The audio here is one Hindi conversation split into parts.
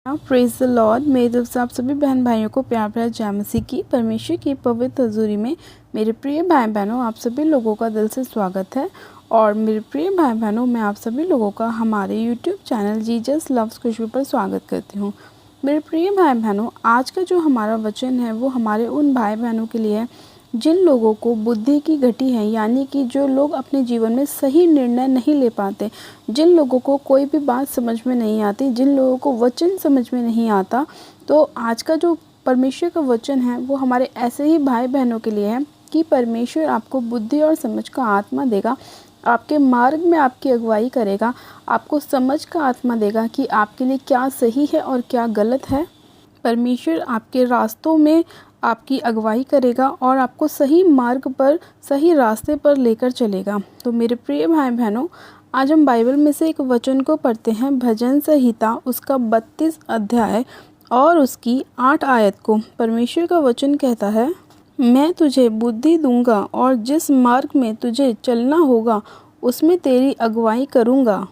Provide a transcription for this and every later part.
Praise the Lord. मेरे तरफ से आप सभी बहन भाइयों को प्यार भरा जय मसीह की। परमेश्वर की पवित्र हजूरी में मेरे प्रिय भाई बहनों, आप सभी लोगों का दिल से स्वागत है। और मेरे प्रिय भाई बहनों, मैं आप सभी लोगों का हमारे यूट्यूब चैनल जीसस लव्स खुशबू पर स्वागत करती हूँ। मेरे प्रिय भाई बहनों, आज का जो हमारा वचन है वो हमारे उन भाई बहनों के लिए है जिन लोगों को बुद्धि की घटी है, यानी कि जो लोग अपने जीवन में सही निर्णय नहीं ले पाते, जिन लोगों को कोई भी बात समझ में नहीं आती, जिन लोगों को वचन समझ में नहीं आता। तो आज का जो परमेश्वर का वचन है वो हमारे ऐसे ही भाई बहनों के लिए है कि परमेश्वर आपको बुद्धि और समझ का आत्मा देगा, आपके मार्ग में आपकी अगुवाई करेगा, आपको समझ का आत्मा देगा कि आपके लिए क्या सही है और क्या गलत है। परमेश्वर आपके रास्तों में आपकी अगुवाई करेगा और आपको सही मार्ग पर, सही रास्ते पर लेकर चलेगा। तो मेरे प्रिय भाई बहनों, आज हम बाइबल में से एक वचन को पढ़ते हैं, भजन संहिता उसका 32 अध्याय और उसकी 8 आयत को। परमेश्वर का वचन कहता है, मैं तुझे बुद्धि दूंगा और जिस मार्ग में तुझे चलना होगा उसमें तेरी अगुवाई करूँगा।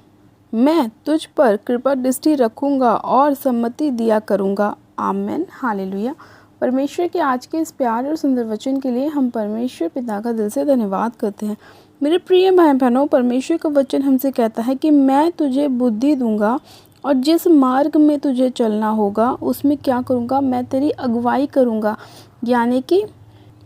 मैं तुझ पर कृपा दृष्टि रखूँगा और सम्मति दिया करूँगा। आमेन, हालेलुया। परमेश्वर के आज के इस प्यार और सुंदर वचन के लिए हम परमेश्वर पिता का दिल से धन्यवाद करते हैं। मेरे प्रिय भाई बहनों, परमेश्वर का वचन हमसे कहता है कि मैं तुझे बुद्धि दूंगा और जिस मार्ग में तुझे चलना होगा उसमें क्या करूँगा, मैं तेरी अगुवाई करूँगा। यानी कि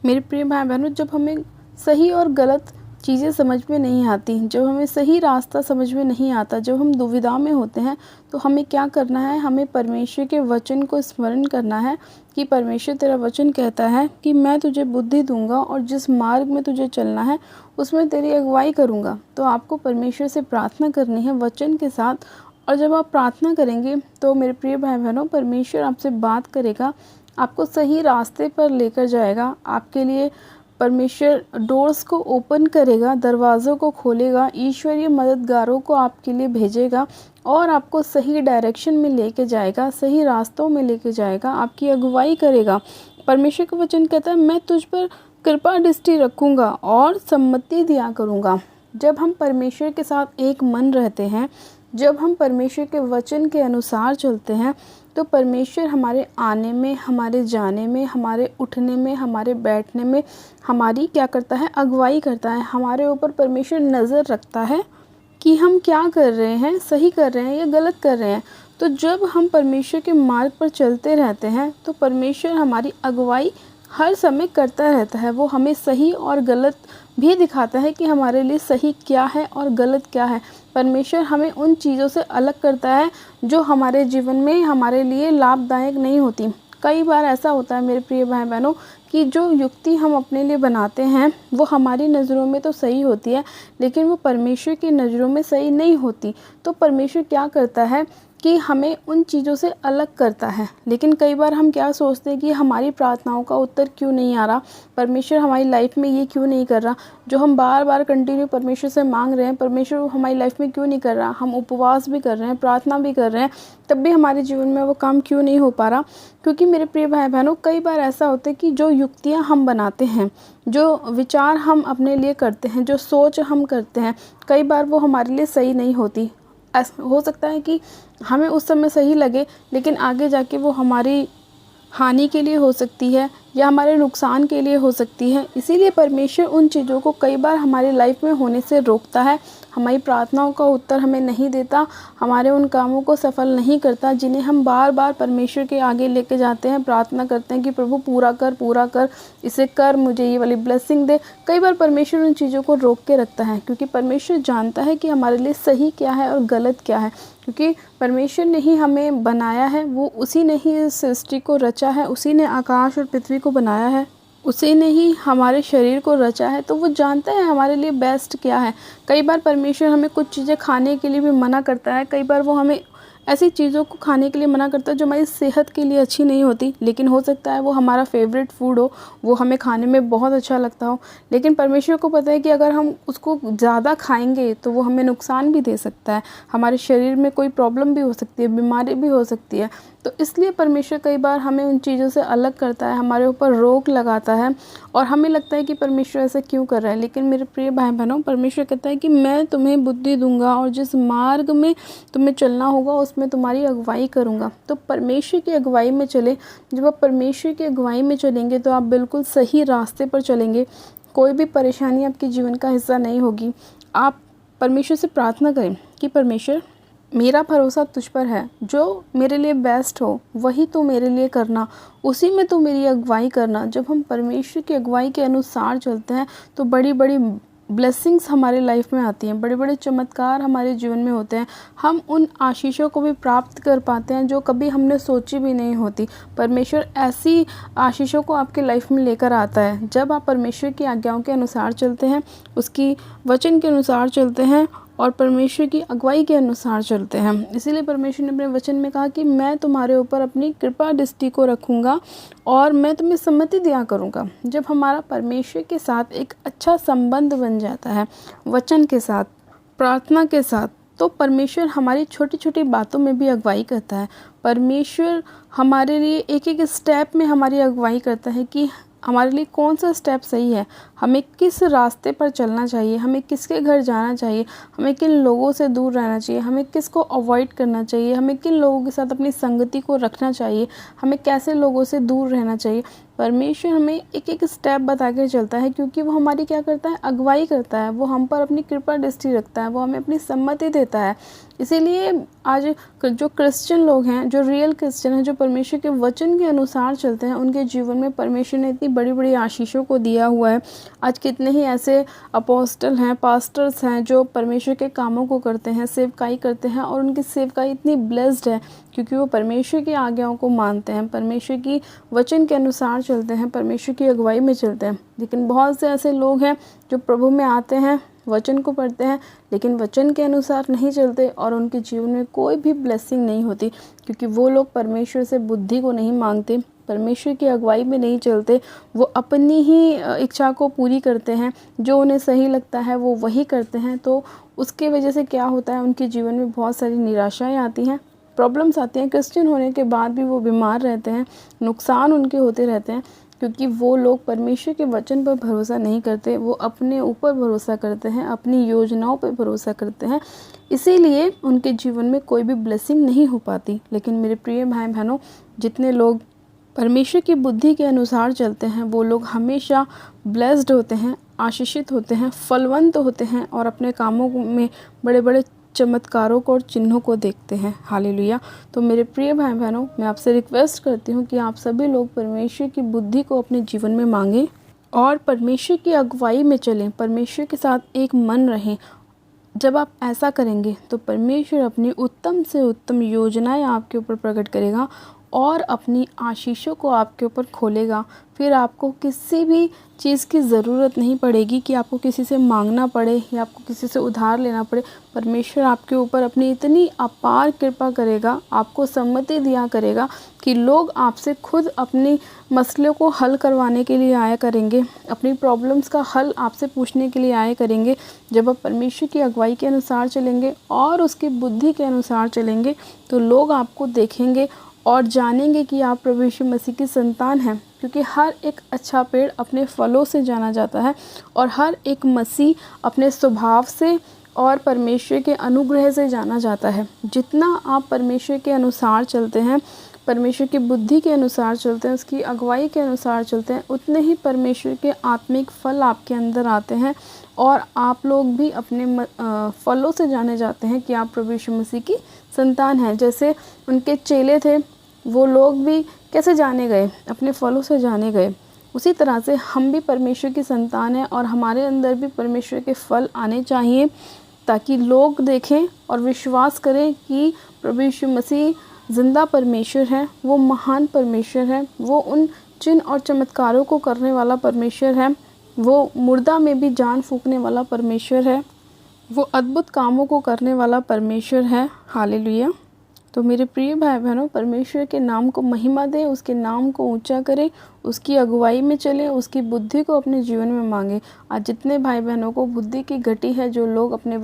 मेरे प्रिय भाई बहनों, जब हमें सही और गलत चीज़ें समझ में नहीं आती, जब हमें सही रास्ता समझ में नहीं आता, जब हम दुविधा में होते हैं, तो हमें क्या करना है, हमें परमेश्वर के वचन को स्मरण करना है कि परमेश्वर तेरा वचन कहता है कि मैं तुझे बुद्धि दूंगा और जिस मार्ग में तुझे चलना है उसमें तेरी अगुवाई करूंगा। तो आपको परमेश्वर से प्रार्थना करनी है वचन के साथ। और जब आप प्रार्थना करेंगे तो मेरे प्रिय भाई बहनों, परमेश्वर आपसे बात करेगा, आपको सही रास्ते पर लेकर जाएगा। आपके लिए परमेश्वर डोर्स को ओपन करेगा, दरवाज़ों को खोलेगा, ईश्वरीय मददगारों को आपके लिए भेजेगा और आपको सही डायरेक्शन में लेके जाएगा, सही रास्तों में लेके जाएगा, आपकी अगुवाई करेगा। परमेश्वर का वचन कहता है, मैं तुझ पर कृपा दृष्टि रखूँगा और सम्मति दिया करूँगा। जब हम परमेश्वर के साथ एक मन रहते हैं, जब हम परमेश्वर के वचन के अनुसार चलते हैं, तो परमेश्वर हमारे आने में, हमारे जाने में, हमारे उठने में, हमारे बैठने में हमारी क्या करता है, अगुवाई करता है। हमारे ऊपर परमेश्वर नज़र रखता है कि हम क्या कर रहे हैं, सही कर रहे हैं या गलत कर रहे हैं। तो जब हम परमेश्वर के मार्ग पर चलते रहते हैं तो परमेश्वर हमारी अगुवाई हर समय करता रहता है। वो हमें सही और गलत भी दिखाता है कि हमारे लिए सही क्या है और गलत क्या है। परमेश्वर हमें उन चीज़ों से अलग करता है जो हमारे जीवन में हमारे लिए लाभदायक नहीं होती। कई बार ऐसा होता है मेरे प्रिय भाई बहनों कि जो युक्ति हम अपने लिए बनाते हैं वो हमारी नज़रों में तो सही होती है, लेकिन वो परमेश्वर की नज़रों में सही नहीं होती। तो परमेश्वर क्या करता है कि हमें उन चीज़ों से अलग करता है। लेकिन कई बार हम क्या सोचते हैं कि हमारी प्रार्थनाओं का उत्तर क्यों नहीं आ रहा, परमेश्वर हमारी लाइफ में ये क्यों नहीं कर रहा, जो हम बार बार कंटिन्यू परमेश्वर से मांग रहे हैं परमेश्वर हमारी लाइफ में क्यों नहीं कर रहा। हम उपवास भी कर रहे हैं, प्रार्थना भी कर रहे हैं, तब भी हमारे जीवन में वो काम क्यों नहीं हो पा रहा। क्योंकि मेरे प्रिय भाई बहनों, कई बार ऐसा होता है कि जो युक्तियाँ हम बनाते हैं, जो विचार हम अपने लिए करते हैं, जो सोच हम करते हैं, कई बार वो हमारे लिए सही नहीं होती। हो सकता है कि हमें उस समय सही लगे, लेकिन आगे जाके वो हमारी हानि के लिए हो सकती है या हमारे नुकसान के लिए हो सकती है। इसीलिए परमेश्वर उन चीज़ों को कई बार हमारी लाइफ में होने से रोकता है, हमारी प्रार्थनाओं का उत्तर हमें नहीं देता, हमारे उन कामों को सफल नहीं करता जिन्हें हम बार बार परमेश्वर के आगे लेके जाते हैं, प्रार्थना करते हैं कि प्रभु पूरा कर, इसे कर, मुझे ये वाली ब्लेसिंग दे। कई बार परमेश्वर उन चीज़ों को रोक के रखता है क्योंकि परमेश्वर जानता है कि हमारे लिए सही क्या है और गलत क्या है। क्योंकि परमेश्वर ने ही हमें बनाया है, वो उसी ने ही इस सृष्टि को रचा है, उसी ने आकाश और पृथ्वी को बनाया है, उसी ने ही हमारे शरीर को रचा है, तो वो जानता है हमारे लिए बेस्ट क्या है। कई बार परमेश्वर हमें कुछ चीज़ें खाने के लिए भी मना करता है, कई बार वो हमें ऐसी चीज़ों को खाने के लिए मना करता है जो हमारी सेहत के लिए अच्छी नहीं होती, लेकिन हो सकता है वो हमारा फेवरेट फूड हो, वो हमें खाने में बहुत अच्छा लगता हो। लेकिन परमेश्वर को पता है कि अगर हम उसको ज़्यादा खाएंगे तो वो हमें नुकसान भी दे सकता है, हमारे शरीर में कोई प्रॉब्लम भी हो सकती है, बीमारी भी हो सकती है। तो इसलिए परमेश्वर कई बार हमें उन चीज़ों से अलग करता है, हमारे ऊपर रोक लगाता है और हमें लगता है कि परमेश्वर ऐसा क्यों कर रहा है। लेकिन मेरे प्रिय भाई बहनों, परमेश्वर कहता है कि मैं तुम्हें बुद्धि दूंगा और जिस मार्ग में तुम्हें चलना होगा उसमें में तुम्हारी अगुवाई करूँगा। तो परमेश्वर की अगुवाई में चले। जब आप परमेश्वर की अगुवाई में चलेंगे तो आप बिल्कुल सही रास्ते पर चलेंगे। कोई भी परेशानी आपके जीवन का हिस्सा नहीं होगी। आप परमेश्वर से प्रार्थना करें कि परमेश्वर, मेरा भरोसा तुझ पर है, जो मेरे लिए बेस्ट हो वही तो मेरे लिए करना, उसी में तो मेरी अगुवाई करना। जब हम परमेश्वर की अगुवाई के अनुसार चलते हैं तो बड़ी बड़ी ब्लेसिंग्स हमारे लाइफ में आती हैं, बड़े बड़े चमत्कार हमारे जीवन में होते हैं। हम उन आशीषों को भी प्राप्त कर पाते हैं जो कभी हमने सोची भी नहीं होती। परमेश्वर ऐसी आशीषों को आपके लाइफ में लेकर आता है जब आप परमेश्वर की आज्ञाओं के अनुसार चलते हैं, उसकी वचन के अनुसार चलते हैं और परमेश्वर की अगुवाई के अनुसार चलते हैं। इसीलिए परमेश्वर ने अपने वचन में कहा कि मैं तुम्हारे ऊपर अपनी कृपा दृष्टि को रखूँगा और मैं तुम्हें सम्मति दिया करूँगा। जब हमारा परमेश्वर के साथ एक अच्छा संबंध बन जाता है, वचन के साथ, प्रार्थना के साथ, तो परमेश्वर हमारी छोटी छोटी बातों में भी अगुवाई करता है। परमेश्वर हमारे लिए एक एक स्टेप में हमारी अगुवाई करता है कि हमारे लिए कौन सा स्टेप सही है, हमें किस रास्ते पर चलना चाहिए, हमें किसके घर जाना चाहिए, हमें किन लोगों से दूर रहना चाहिए, हमें किसको अवॉइड करना चाहिए, हमें किन लोगों के साथ अपनी संगति को रखना चाहिए, हमें कैसे लोगों से दूर रहना चाहिए। परमेश्वर हमें एक एक स्टेप बता के चलता है क्योंकि वो हमारी क्या करता है, अगुवाई करता है। वो हम पर अपनी कृपा दृष्टि रखता है, वो हमें अपनी सम्मति देता है। इसीलिए आज जो क्रिश्चियन लोग हैं, जो रियल क्रिश्चियन हैं, जो परमेश्वर के वचन के अनुसार चलते हैं, उनके जीवन में परमेश्वर ने इतनी बड़ी बड़ी आशीषों को दिया हुआ है। आज कितने ही ऐसे अपोस्टल हैं, पास्टर्स हैं जो परमेश्वर के कामों को करते हैं, सेवकाई करते हैं और उनकी सेवकाई इतनी ब्लेस्ड है क्योंकि वो परमेश्वर की आज्ञाओं को मानते हैं, परमेश्वर की वचन के अनुसार चलते हैं, परमेश्वर की अगुवाई में चलते हैं। लेकिन बहुत से ऐसे लोग हैं जो प्रभु में आते हैं, वचन को पढ़ते हैं, लेकिन वचन के अनुसार नहीं चलते और उनके जीवन में कोई भी ब्लेसिंग नहीं होती क्योंकि वो लोग परमेश्वर से बुद्धि को नहीं मांगते, परमेश्वर की अगुवाई में नहीं चलते। वो अपनी ही इच्छा को पूरी करते हैं, जो उन्हें सही लगता है वो वही करते हैं। तो उसके वजह से क्या होता है, उनके जीवन में बहुत सारी निराशाएं आती हैं, प्रॉब्लम्स आती हैं। क्रिश्चियन होने के बाद भी वो बीमार रहते हैं, नुकसान उनके होते रहते हैं क्योंकि वो लोग परमेश्वर के वचन पर भरोसा नहीं करते, वो अपने ऊपर भरोसा करते हैं, अपनी योजनाओं पर भरोसा करते हैं। इसीलिए उनके जीवन में कोई भी ब्लेसिंग नहीं हो पाती। लेकिन मेरे प्रिय भाई बहनों, जितने लोग परमेश्वर की बुद्धि के अनुसार चलते हैं वो लोग हमेशा ब्लेस्ड होते हैं, आशीषित होते हैं, फलवंत होते हैं और अपने कामों में बड़े बड़े चमत्कारों को और चिन्हों को देखते हैं। हालेलुया। तो मेरे प्रिय भाई बहनों, मैं आपसे रिक्वेस्ट करती हूँ कि आप सभी लोग परमेश्वर की बुद्धि को अपने जीवन में मांगें और परमेश्वर की अगुवाई में चलें, परमेश्वर के साथ एक मन रहें। जब आप ऐसा करेंगे तो परमेश्वर अपनी उत्तम से उत्तम योजनाएं आपके ऊपर प्रकट करेगा और अपनी आशीषों को आपके ऊपर खोलेगा। फिर आपको किसी भी चीज़ की ज़रूरत नहीं पड़ेगी कि आपको किसी से मांगना पड़े या आपको किसी से उधार लेना पड़े। परमेश्वर आपके ऊपर अपनी इतनी अपार कृपा करेगा, आपको सम्मति दिया करेगा कि लोग आपसे खुद अपनी मसलों को हल करवाने के लिए आया करेंगे, अपनी प्रॉब्लम्स का हल आपसे पूछने के लिए आया करेंगे। जब आप परमेश्वर की अगुवाई के अनुसार चलेंगे और उसकी बुद्धि के अनुसार चलेंगे तो लोग आपको देखेंगे और जानेंगे कि आप प्रभु यीशु मसीह की संतान हैं। क्योंकि हर एक अच्छा पेड़ अपने फलों से जाना जाता है और हर एक मसीह अपने स्वभाव से और परमेश्वर के अनुग्रह से जाना जाता है। जितना आप परमेश्वर के अनुसार चलते हैं, परमेश्वर की बुद्धि के अनुसार चलते हैं, उसकी अगुवाई के अनुसार चलते हैं, उतने ही परमेश्वर के आत्मिक फल आपके अंदर आते हैं और आप लोग भी अपने फलों से जाने जाते हैं कि आप प्रभु यीशु मसीह की संतान हैं। जैसे उनके चेले थे, वो लोग भी कैसे जाने गए, अपने फलों से जाने गए। उसी तरह से हम भी परमेश्वर की संतान हैं और हमारे अंदर भी परमेश्वर के फल आने चाहिए ताकि लोग देखें और विश्वास करें कि प्रभु यीशु मसीह जिंदा परमेश्वर है, वो महान परमेश्वर है, वो उन चिन्ह और चमत्कारों को करने वाला परमेश्वर है, वो मुर्दा में भी जान फूंकने वाला परमेश्वर है, वो अद्भुत कामों को करने वाला परमेश्वर है। हालेलुया। तो मेरे प्रिय भाई बहनों, परमेश्वर के नाम को महिमा दें, उसके नाम को ऊंचा करें, उसकी अगुवाई में चलें, उसकी बुद्धि को अपने जीवन में मांगें। आज जितने भाई बहनों को बुद्धि की घटी है, जो लोग अपने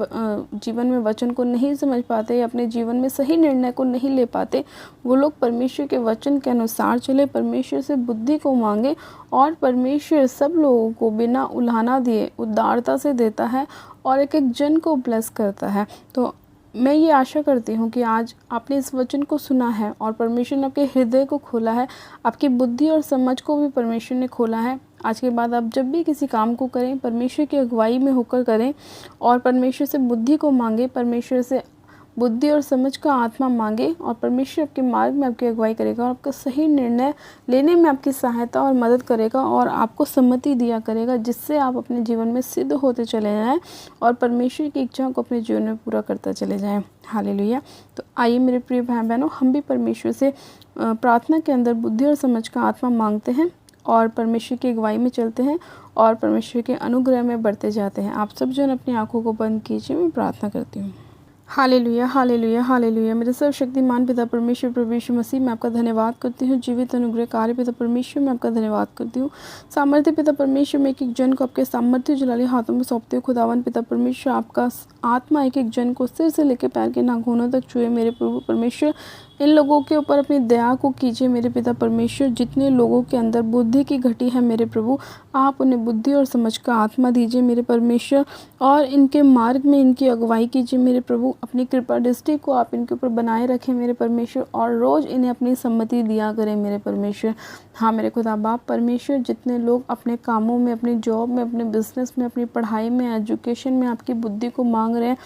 जीवन में वचन को नहीं समझ पाते, अपने जीवन में सही निर्णय को नहीं ले पाते, वो लोग परमेश्वर के वचन के अनुसार चले, परमेश्वर से बुद्धि को मांगे और परमेश्वर सब लोगों को बिना उलाहना दिए उदारता से देता है और एक एक जन को ब्लेस करता है। तो मैं ये आशा करती हूँ कि आज आपने इस वचन को सुना है और परमेश्वर ने आपके हृदय को खोला है, आपकी बुद्धि और समझ को भी परमेश्वर ने खोला है। आज के बाद आप जब भी किसी काम को करें, परमेश्वर की अगुवाई में होकर करें और परमेश्वर से बुद्धि को मांगे, परमेश्वर से बुद्धि और समझ का आत्मा मांगे और परमेश्वर आपके मार्ग में आपकी अगुवाई करेगा और आपका सही निर्णय लेने में आपकी सहायता और मदद करेगा और आपको सम्मति दिया करेगा, जिससे आप अपने जीवन में सिद्ध होते चले जाएं और परमेश्वर की इच्छाओं को अपने जीवन में पूरा करते चले जाएं। हालेलुया। तो आइए मेरे प्रिय भाई बहनों, हम भी परमेश्वर से प्रार्थना के अंदर बुद्धि और समझ का आत्मा मांगते हैं और परमेश्वर की अगुवाई में चलते हैं और परमेश्वर के अनुग्रह में बढ़ते जाते हैं। आप सब जन अपनी आंखों को बंद कीजिए, मैं प्रार्थना करती हूँ। Hallelujah, hallelujah, hallelujah. मेरे सर्वशक्तिमान पिता परमेश्वर प्रभु यीशु मसीह, मैं आपका धन्यवाद करती हूँ। जीवित अनुग्रह कार्य पिता परमेश्वर, मैं आपका धन्यवाद करती हूँ। सामर्थ्य पिता परमेश्वर, मैं एक एक जन को आपके सामर्थ्य जलाली हाथों में सौंपती हूँ। खुदावन पिता परमेश्वर, आपका आत्मा एक एक जन को सिर से लेकर पैर के नाखूनों तक छुए मेरे प्रभु परमेश्वर। इन लोगों के ऊपर अपनी दया को कीजिए मेरे पिता परमेश्वर। जितने लोगों के अंदर बुद्धि की घटी है मेरे प्रभु, आप उन्हें बुद्धि और समझ का आत्मा दीजिए मेरे परमेश्वर और इनके मार्ग में इनकी अगुवाई कीजिए मेरे प्रभु। अपनी कृपा दृष्टि को आप इनके ऊपर बनाए रखें मेरे परमेश्वर और रोज़ इन्हें अपनी सम्मति दिया करें मेरे परमेश्वर। हाँ मेरे खुदा बाप परमेश्वर, जितने लोग अपने कामों में, अपनी जॉब में, अपने बिजनेस में, अपनी पढ़ाई में, एजुकेशन में आपकी बुद्धि को मांग रहे हैं,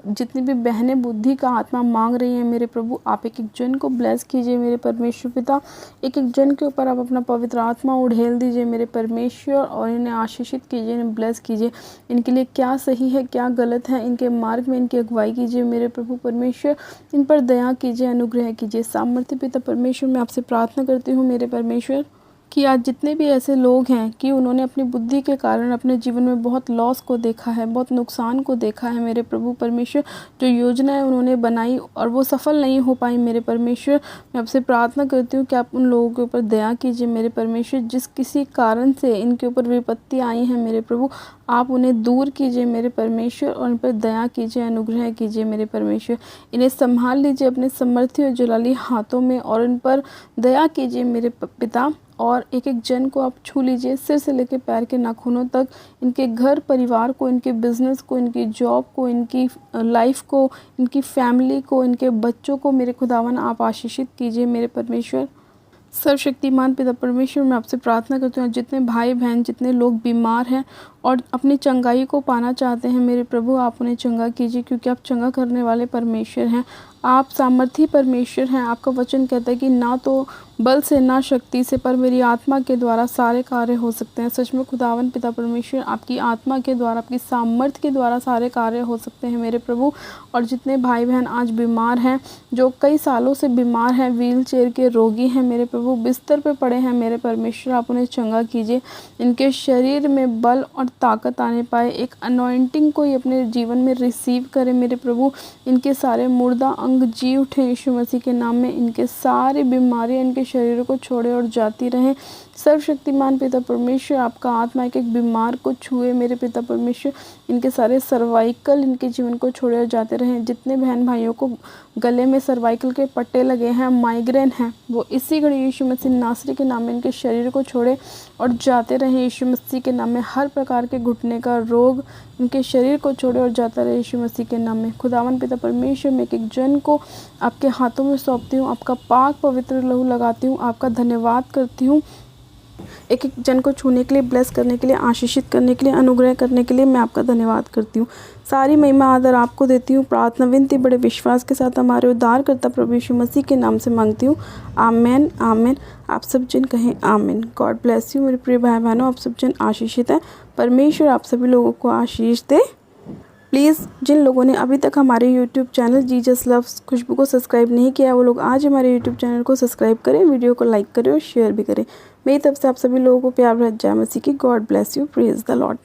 जितनी भी बहनें बुद्धि का आत्मा मांग रही हैं मेरे प्रभु, आप एक एक जन को ब्लेस कीजिए मेरे परमेश्वर पिता। एक एक जन के ऊपर आप अपना पवित्र आत्मा उड़ेल दीजिए मेरे परमेश्वर और इन्हें आशीषित कीजिए, इन्हें ब्लेस कीजिए। इनके लिए क्या सही है, क्या गलत है, इनके मार्ग में इनकी अगुवाई कीजिए मेरे प्रभु परमेश्वर। इन पर दया कीजिए, अनुग्रह कीजिए। सामर्थ्य पिता परमेश्वर, मैं आपसे प्रार्थना करती हूँ मेरे परमेश्वर कि आज जितने भी ऐसे लोग हैं कि उन्होंने अपनी बुद्धि के कारण अपने जीवन में बहुत लॉस को देखा है, बहुत नुकसान को देखा है मेरे प्रभु परमेश्वर, जो योजनाएं उन्होंने बनाई और वो सफल नहीं हो पाई मेरे परमेश्वर, मैं आपसे प्रार्थना करती हूँ कि आप उन लोगों के ऊपर दया कीजिए मेरे परमेश्वर। जिस किसी कारण से इनके ऊपर विपत्ति आई है मेरे प्रभु, आप उन्हें दूर कीजिए मेरे परमेश्वर और उन पर दया कीजिए, अनुग्रह कीजिए मेरे परमेश्वर। इन्हें संभाल लीजिए अपने समर्थी और जलाली हाथों में और इन पर दया कीजिए मेरे पिता और एक एक जन को आप छू लीजिए, सिर से लेकर पैर के नाखूनों तक। इनके घर परिवार को, इनके बिजनेस को, इनकी जॉब को, इनकी लाइफ को, इनकी फैमिली को, इनके बच्चों को मेरे खुदावन आप आशीषित कीजिए मेरे परमेश्वर। सर्वशक्तिमान पिता परमेश्वर, मैं आपसे प्रार्थना करती हूँ जितने भाई बहन, जितने लोग बीमार हैं और अपनी चंगाई को पाना चाहते हैं मेरे प्रभु, आप उन्हें चंगा कीजिए, क्योंकि आप चंगा करने वाले परमेश्वर हैं। आप सामर्थी परमेश्वर हैं। आपका वचन कहता है कि ना तो बल से, ना शक्ति से, पर मेरी आत्मा के द्वारा सारे कार्य हो सकते हैं। सच में खुदावन पिता परमेश्वर, आपकी आत्मा के द्वारा, आपकी सामर्थ्य के द्वारा सारे कार्य हो सकते हैं मेरे प्रभु। और जितने भाई बहन आज बीमार हैं, जो कई सालों से बीमार हैं, व्हील चेयर के रोगी हैं मेरे प्रभु, बिस्तर पे पड़े हैं मेरे परमेश्वर, आप उन्हें चंगा कीजिए। इनके शरीर में बल और ताकत आने पाए, एक अनॉइंटिंग को ये अपने जीवन में रिसीव करें मेरे प्रभु। इनके सारे मुर्दा अंग जी उठे यीशु मसीह के नाम में। इनके सारी बीमारियां इनके शरीर को छोड़े और जाती रहें। सर्वशक्तिमान पिता परमेश्वर, आपका आत्मा एक एक बीमार को छुए मेरे पिता परमेश्वर। इनके सारे सर्वाइकल इनके जीवन को छोड़े और जाते रहें। जितने बहन भाइयों को गले में सर्वाइकल के पट्टे लगे हैं, माइग्रेन हैं, वो इसी घड़ी यीशु मसीह नासरी के नाम में इनके शरीर को छोड़े और जाते रहें यीशु मसीह के नाम में। हर प्रकार के घुटने का रोग इनके शरीर को छोड़े और जाता रहे यीशु मसीह के नाम में। खुदावन पिता परमेश्वर, मैं एक एक जन को आपके हाथों में सौंपती हूँ, आपका पाक पवित्र लहू लगाती हूँ, आपका धन्यवाद करती हूँ। एक एक जन को छूने के लिए, ब्लेस करने के लिए, आशीषित करने के लिए, अनुग्रह करने के लिए मैं आपका धन्यवाद करती हूँ। सारी महिमा आदर आपको देती हूँ। प्रार्थना विनती बड़े विश्वास के साथ हमारे उद्धारकर्ता प्रभु यीशु मसीह के नाम से मांगती हूँ। आमेन, आमेन। आप सब जन कहें आमेन। गॉड ब्लेस यू मेरे प्रिय भाई बहनों, आप सब जन आशीषित हैं। परमेश्वर आप सभी लोगों को आशीष दे। प्लीज़ जिन लोगों ने अभी तक हमारे यूट्यूब चैनल जीसस लव्स खुशबू को सब्सक्राइब नहीं किया, वो लोग आज हमारे यूट्यूब चैनल को सब्सक्राइब करें, वीडियो को लाइक करें और शेयर भी करें। मेरी तरफ से आप सभी लोगों को प्यार भरा जय मसीह की। God bless you. Praise the Lord.